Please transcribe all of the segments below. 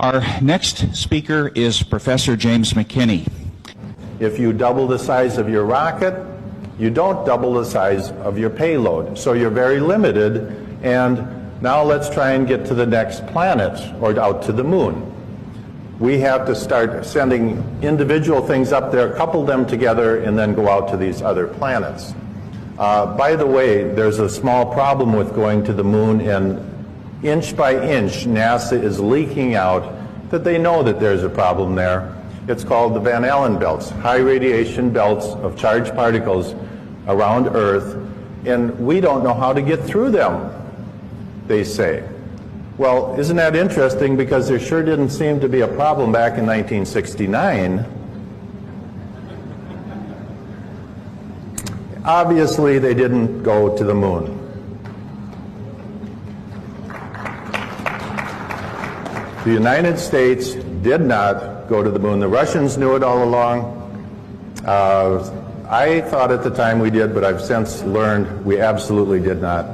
Our next speaker is Professor James McKinney. If you double the size of your rocket, you don't double the size of your payload. So you're very limited, and now let's try and get to the next planet or out to the moon. We have to start sending individual things up there, couple them together, and then go out to these other planets. By the way, there's a small problem with going to the moon, and inch by inch, NASA is leaking out that they know that there's a problem there. It's called the Van Allen belts, high radiation belts of charged particles around Earth, and we don't know how to get through them, they say. Well, isn't that interesting, because there sure didn't seem to be a problem back in 1969. Obviously, they didn't go to the moon. The United States did not go to the moon. The Russians knew it all along. I thought at the time we did, but I've since learned we absolutely did not.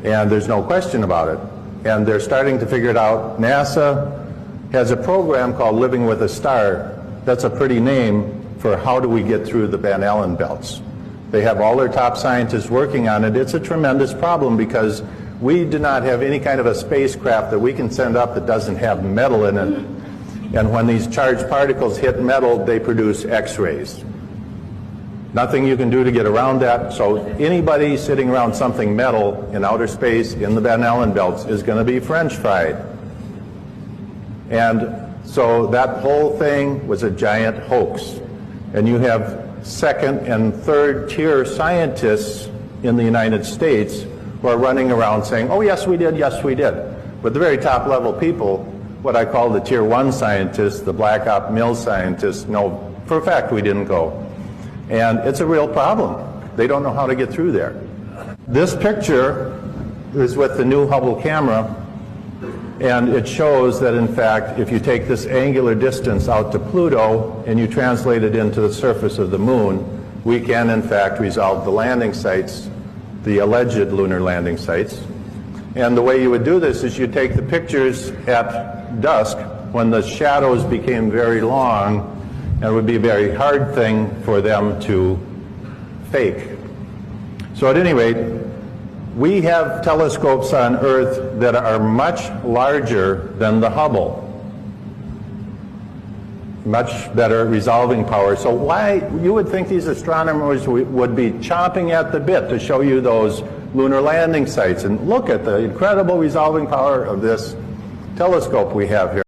And there's no question about it. And they're starting to figure it out. NASA has a program called Living with a Star. That's a pretty name for how do we get through the Van Allen belts. They have all their top scientists working on it. It's a tremendous problem because we do not have any kind of a spacecraft that we can send up that doesn't have metal in it. And when these charged particles hit metal, they produce X-rays. Nothing you can do to get around that. So anybody sitting around something metal in outer space in the Van Allen belts is going to be French fried. And so that whole thing was a giant hoax. And you have second and third tier scientists in the United States who are running around saying, oh, yes, we did, yes, we did. But the very top level people, what I call the tier one scientists, the Black Op Mill scientists, know for a fact we didn't go. And it's a real problem. They don't know how to get through there. This picture is with the new Hubble camera, and it shows that, in fact, if you take this angular distance out to Pluto and you translate it into the surface of the moon, we can, in fact, resolve the landing sites, the alleged lunar landing sites. And the way you would do this is you take the pictures at dusk when the shadows became very long, and it would be a very hard thing for them to fake. So at any rate, we have telescopes on Earth that are much larger than the Hubble. Much better resolving power. So why, you would think these astronomers would be chomping at the bit to show you those lunar landing sites. And look at the incredible resolving power of this telescope we have here.